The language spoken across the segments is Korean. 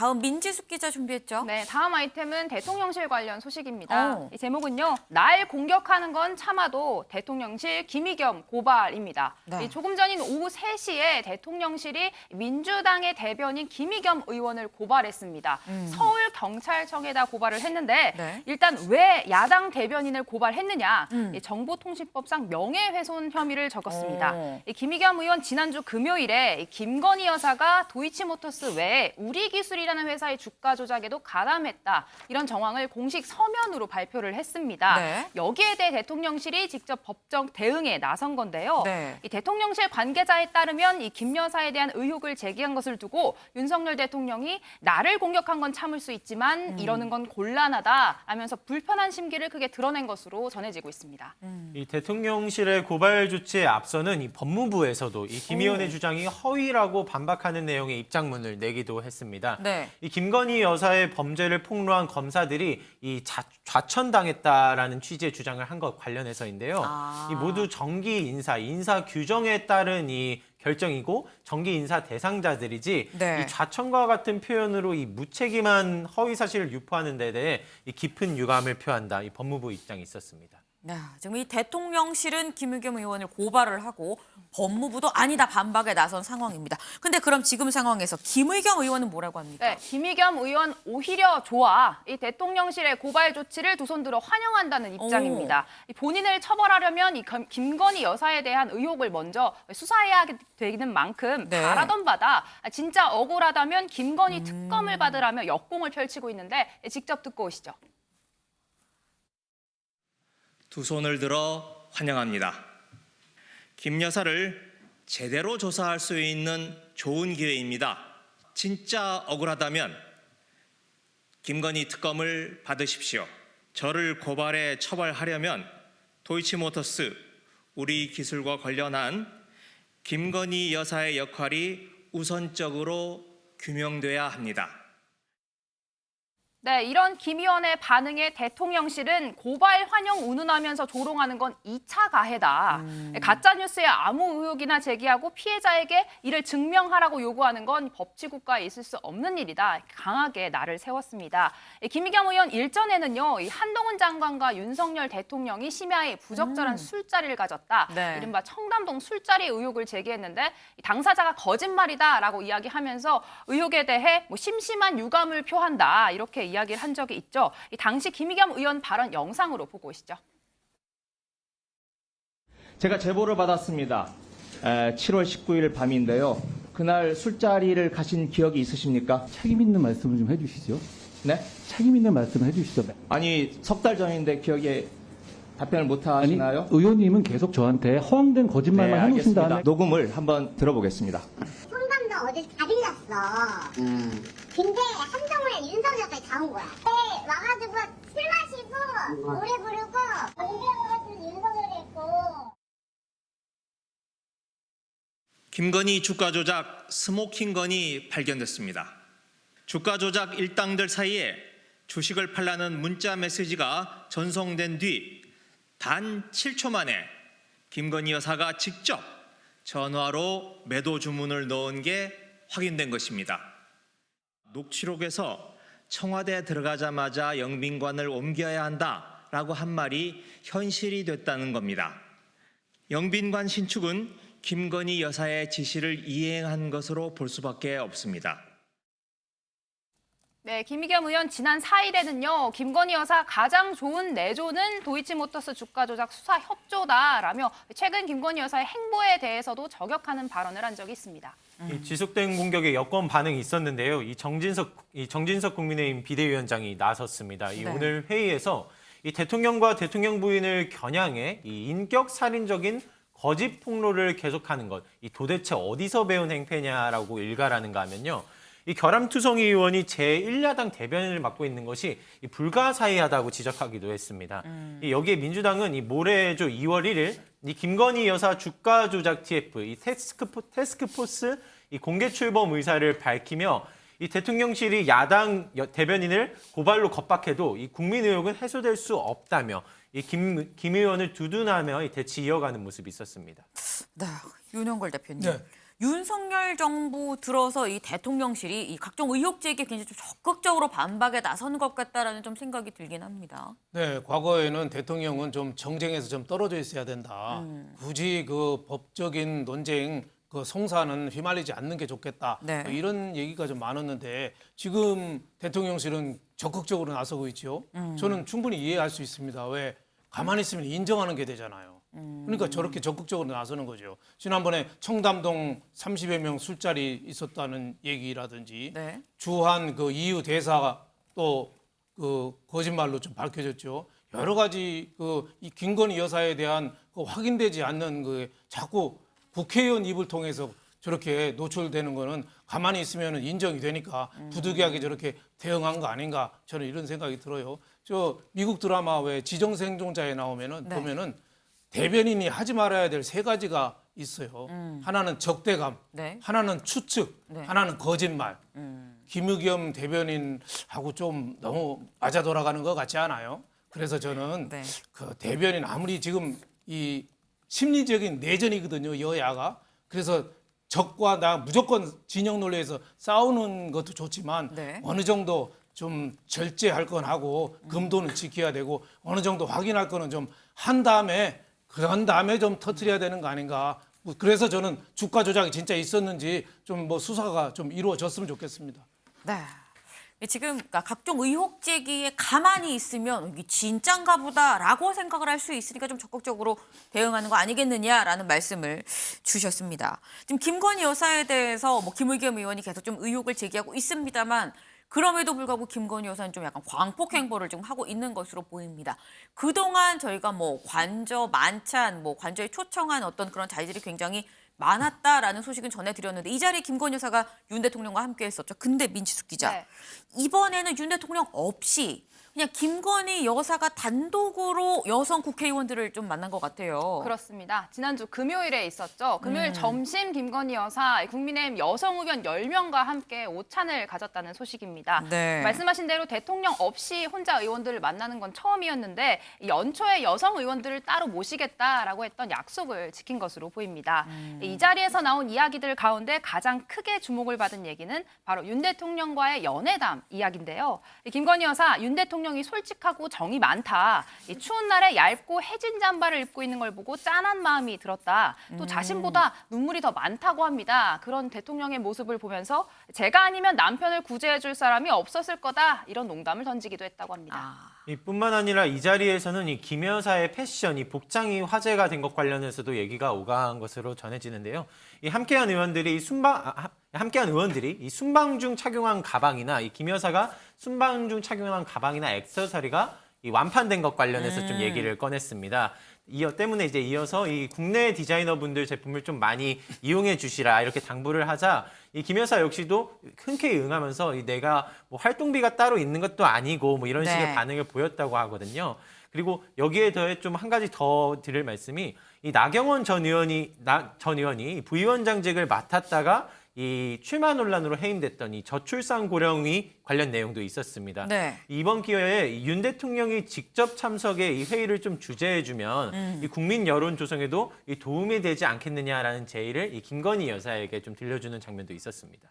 다음 민지숙 기자 준비했죠? 네, 다음 아이템은 대통령실 관련 소식입니다. 이 제목은요, 날 공격하는 건 참아도 대통령실 김의겸 고발입니다. 네. 조금 전인 오후 3시에 대통령실이 민주당의 대변인 김의겸 의원을 고발했습니다. 서울경찰청에다 고발을 했는데 네. 일단 왜 야당 대변인을 고발했느냐, 이 정보통신법상 명예훼손 혐의를 적었습니다. 이 김의겸 의원 지난주 금요일에 이 김건희 여사가 도이치모터스 외에 우리기술이라는 회사의 주가 조작에도 가담했다. 이런 정황을 공식 서면으로 발표를 했습니다. 네. 여기에 대해 대통령실이 직접 법적 대응에 나선 건데요. 네. 이 대통령실 관계자에 따르면 이 김 여사에 대한 의혹을 제기한 것을 두고 윤석열 대통령이 나를 공격한 건 참을 수 있지만 이러는 건 곤란하다 하면서 불편한 심기를 크게 드러낸 것으로 전해지고 있습니다. 이 대통령실의 고발 조치에 앞서는 이 법무부에서도 이 김 의원의 주장이 허위라고 반박하는 내용의 입장문을 내기도 했습니다. 네. 이 김건희 여사의 범죄를 폭로한 검사들이 이 좌천당했다라는 취지의 주장을 한 것 관련해서인데요. 이 모두 정기 인사 규정에 따른 이 결정이고 정기 인사 대상자들이지 네. 이 좌천과 같은 표현으로 이 무책임한 허위 사실을 유포하는 데 대해 이 깊은 유감을 표한다. 이 법무부 입장이 있었습니다. 네, 지금 이 대통령실은 김의겸 의원을 고발을 하고 법무부도 아니다 반박에 나선 상황입니다. 근데 그럼 지금 상황에서 김의겸 의원은 뭐라고 합니까? 네, 김의겸 의원 오히려 좋아. 이 대통령실의 고발 조치를 두 손 들어 환영한다는 입장입니다. 이 본인을 처벌하려면 이 김건희 여사에 대한 의혹을 먼저 수사해야 되는 만큼 네. 바라던 바다. 진짜 억울하다면 김건희 특검을 받으라며 역공을 펼치고 있는데 직접 듣고 오시죠. 두 손을 들어 환영합니다. 김 여사를 제대로 조사할 수 있는 좋은 기회입니다. 진짜 억울하다면 김건희 특검을 받으십시오. 저를 고발해 처벌하려면 도이치모터스 우리기술과 관련한 김건희 여사의 역할이 우선적으로 규명돼야 합니다. 네, 이런 김 의원의 반응에 대통령실은 고발 환영 운운하면서 조롱하는 건 2차 가해다. 가짜뉴스에 아무 의혹이나 제기하고 피해자에게 이를 증명하라고 요구하는 건 법치국가에 있을 수 없는 일이다. 강하게 날을 세웠습니다. 김의겸 의원 일전에는요, 이 한동훈 장관과 윤석열 대통령이 심야에 부적절한 술자리를 가졌다. 네. 이른바 청담동 술자리 의혹을 제기했는데 당사자가 거짓말이다라고 이야기하면서 의혹에 대해 심심한 유감을 표한다. 이렇게 이야기를 한 적이 있죠. 당시 김의겸 의원 발언 영상으로 보고 오시죠. 제가 제보를 받았습니다. 7월 19일 밤인데요. 그날 술자리를 가신 기억이 있으십니까? 책임 있는 말씀을 좀 해주시죠. 네? 책임 있는 말씀을 해주시죠. 아니, 석 달 전인데 기억에 답변을 못 아니, 하시나요? 의원님은 계속 저한테 허황된 거짓말만 해놓으신 다음에 알겠습니다. 녹음을 한번 들어보겠습니다. 청담동 어제 다 들렸어. 근데 한동훈에 윤석열까지 다 온 거야. 네, 와가지고 술 마시고 노래 부르고 공개하고 윤석열이 했고. 김건희 주가 조작 스모킹 건이 발견됐습니다. 주가 조작 일당들 사이에 주식을 팔라는 문자 메시지가 전송된 뒤 단 7초 만에 김건희 여사가 직접 전화로 매도 주문을 넣은 게 확인된 것입니다. 녹취록에서 청와대에 들어가자마자 영빈관을 옮겨야 한다라고 한 말이 현실이 됐다는 겁니다. 영빈관 신축은 김건희 여사의 지시를 이행한 것으로 볼 수밖에 없습니다. 네, 김의겸 의원 지난 4일에는요. 김건희 여사 가장 좋은 내조는 도이치모터스 주가 조작 수사 협조다라며 최근 김건희 여사의 행보에 대해서도 저격하는 발언을 한 적이 있습니다. 이 지속된 공격에 여권 반응이 있었는데요. 이 정진석 국민의힘 비대위원장이 나섰습니다. 이 네. 오늘 회의에서 이 대통령과 대통령 부인을 겨냥해 이 인격 살인적인 거짓 폭로를 계속하는 것, 이 도대체 어디서 배운 행패냐라고 일갈하는가 하면요. 이 결함투성이 의원이 제1야당 대변인을 맡고 있는 것이 이 불가사의하다고 지적하기도 했습니다. 이 여기에 민주당은 이 모레죠 2월 1일 이 김건희 여사 주가 조작 TF 이 태스크포스 이 공개 출범 의사를 밝히며 이 대통령실이 야당 대변인을 고발로 겁박해도 이 국민 의혹은 해소될 수 없다며 이 김 의원을 두둔하며 이 대치 이어가는 모습이 있었습니다. 네, 윤영걸 대표님. 네. 윤석열 정부 들어서 이 대통령실이 이 각종 의혹 제기에 굉장히 좀 적극적으로 반박에 나선 것 같다라는 좀 생각이 들긴 합니다. 네, 과거에는 대통령은 좀 정쟁에서 좀 떨어져 있어야 된다. 굳이 그 법적인 논쟁 그 송사는 휘말리지 않는 게 좋겠다. 네. 뭐 이런 얘기가 좀 많았는데 지금 대통령실은 적극적으로 나서고 있죠. 저는 충분히 이해할 수 있습니다. 왜 가만히 있으면 인정하는 게 되잖아요. 그러니까 저렇게 적극적으로 나서는 거죠. 지난번에 청담동 30여 명 술자리 있었다는 얘기라든지 네. 주한 그 EU 대사가 또 그 거짓말로 좀 밝혀졌죠. 여러 가지 그 이 김건희 여사에 대한 그 확인되지 않는 그 자꾸 국회의원 입을 통해서 저렇게 노출되는 거는 가만히 있으면 인정이 되니까 부득이하게 저렇게 대응한 거 아닌가 저는 이런 생각이 들어요. 저 미국 드라마 왜 지정생존자에 나오면은 네. 보면은 대변인이 하지 말아야 될 세 가지가 있어요. 하나는 적대감, 네. 하나는 추측, 네. 하나는 거짓말. 김의겸 대변인하고 좀 너무 맞아 돌아가는 것 같지 않아요? 그래서 저는 네. 그 대변인 아무리 지금 이 심리적인 내전이거든요, 여야가. 그래서 적과 나 무조건 진영 논리에서 싸우는 것도 좋지만 네. 어느 정도 좀 절제할 건 하고 금도는 지켜야 되고 어느 정도 확인할 거는 좀 한 다음에 그런 다음에 좀 터트려야 되는 거 아닌가. 뭐 그래서 저는 주가 조작이 진짜 있었는지 좀 뭐 수사가 좀 이루어졌으면 좋겠습니다. 네. 지금 그러니까 각종 의혹 제기에 가만히 있으면 이게 진짠가 보다라고 생각을 할 수 있으니까 좀 적극적으로 대응하는 거 아니겠느냐라는 말씀을 주셨습니다. 지금 김건희 여사에 대해서 뭐 김의겸 의원이 계속 좀 의혹을 제기하고 있습니다만 그럼에도 불구하고 김건희 여사는 좀 약간 광폭 행보를 좀 하고 있는 것으로 보입니다. 그동안 저희가 뭐 관저 만찬, 뭐 관저에 초청한 어떤 그런 자리들이 굉장히 많았다라는 소식은 전해드렸는데 이 자리에 김건희 여사가 윤 대통령과 함께했었죠. 근데 민치숙 기자, 네. 이번에는 윤 대통령 없이 그냥 김건희 여사가 단독으로 여성 국회의원들을 좀 만난 것 같아요. 그렇습니다. 지난주 금요일에 있었죠. 금요일 점심 김건희 여사 국민의힘 여성 의원 10명과 함께 오찬을 가졌다는 소식입니다. 네. 말씀하신 대로 대통령 없이 혼자 의원들을 만나는 건 처음이었는데 연초에 여성 의원들을 따로 모시겠다라고 했던 약속을 지킨 것으로 보입니다. 이 자리에서 나온 이야기들 가운데 가장 크게 주목을 받은 얘기는 바로 윤 대통령과의 연애담 이야기인데요. 김건희 여사, 윤 대통령이 솔직하고 정이 많다. 이 추운 날에 얇고 해진 잠바를 입고 있는 걸 보고 짠한 마음이 들었다. 또 자신보다 눈물이 더 많다고 합니다. 그런 대통령의 모습을 보면서 제가 아니면 남편을 구제해 줄 사람이 없었을 거다. 이런 농담을 던지기도 했다고 합니다. 이뿐만 아니라 이 자리에서는 이 김 여사의 패션, 이 복장이 화제가 된 것 관련해서도 얘기가 오간 것으로 전해지는데요. 이 함께한 의원들이 이 순방 중 착용한 가방이나 이 김 여사가 순방 중 착용한 가방이나 액세서리가 이 완판된 것 관련해서 좀 얘기를 꺼냈습니다. 때문에 이제 이어서 이 국내 디자이너분들 제품을 좀 많이 이용해 주시라 이렇게 당부를 하자 이 김 여사 역시도 흔쾌히 응하면서 내가 뭐 활동비가 따로 있는 것도 아니고 뭐 이런 네. 식의 반응을 보였다고 하거든요. 그리고 여기에 더해 좀 한 가지 더 드릴 말씀이 이 나경원 전 의원이 부위원장직을 맡았다가 이 출마 논란으로 해임됐던 이 저출산 고령위 관련 내용도 있었습니다. 네. 이번 기회에 윤 대통령이 직접 참석해 이 회의를 좀 주재해주면 이 국민 여론 조성에도 이 도움이 되지 않겠느냐라는 제의를 이 김건희 여사에게 좀 들려주는 장면도 있었습니다.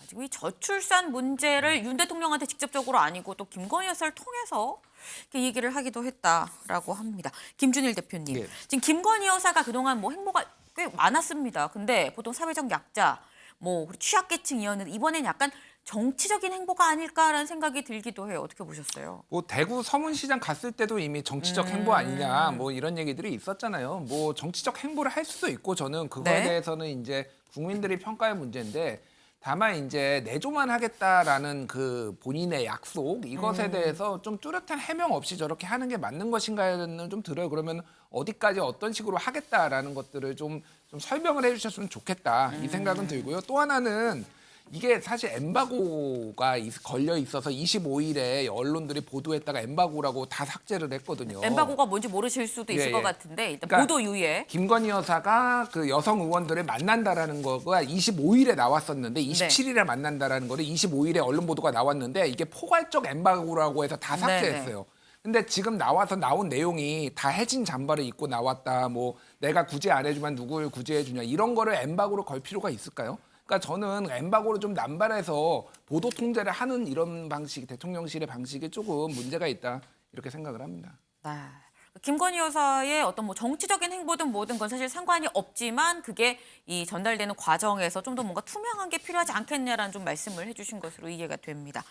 지금 이 저출산 문제를 윤 대통령한테 직접적으로 아니고 또 김건희 여사를 통해서 이렇게 얘기를 하기도 했다라고 합니다. 김준일 대표님, 예. 지금 김건희 여사가 그동안 뭐 행보가 꽤 많았습니다. 근데 보통 사회적 약자, 뭐 취약계층이었는데 이번엔 약간 정치적인 행보가 아닐까라는 생각이 들기도 해요. 어떻게 보셨어요? 뭐 대구 서문시장 갔을 때도 이미 정치적 행보 아니냐 뭐 이런 얘기들이 있었잖아요. 뭐 정치적 행보를 할 수도 있고 저는 그거에 네. 대해서는 이제 국민들이 평가의 문제인데 다만 이제 내조만 하겠다라는 그 본인의 약속 이것에 대해서 좀 뚜렷한 해명 없이 저렇게 하는 게 맞는 것인가는 좀 들어요. 그러면 어디까지 어떤 식으로 하겠다라는 것들을 좀 설명을 해주셨으면 좋겠다 이 생각은 들고요. 또 하나는 이게 사실 엠바고가 걸려 있어서 25일에 언론들이 보도했다가 엠바고라고 다 삭제를 했거든요. 엠바고가 뭔지 모르실 수도 있을 예, 것 예. 같은데 일단 그러니까 보도 이후에 김건희 여사가 그 여성 의원들을 만난다라는 거가 25일에 나왔었는데 27일에 만난다라는 거를 25일에 언론 보도가 나왔는데 이게 포괄적 엠바고라고 해서 다 삭제했어요. 근데 지금 나온 내용이 다 해진 잠바를 입고 나왔다. 뭐 내가 구제 안 해주면 누굴 구제해 주냐. 이런 거를 엠바고로 걸 필요가 있을까요? 그러니까 저는 엠바고를 좀 남발해서 보도 통제를 하는 이런 방식, 대통령실의 방식이 조금 문제가 있다. 이렇게 생각을 합니다. 네. 김건희 여사의 어떤 뭐 정치적인 행보든 뭐든 건 사실 상관이 없지만 그게 이 전달되는 과정에서 좀 더 뭔가 투명한 게 필요하지 않겠냐라는 좀 말씀을 해주신 것으로 이해가 됩니다.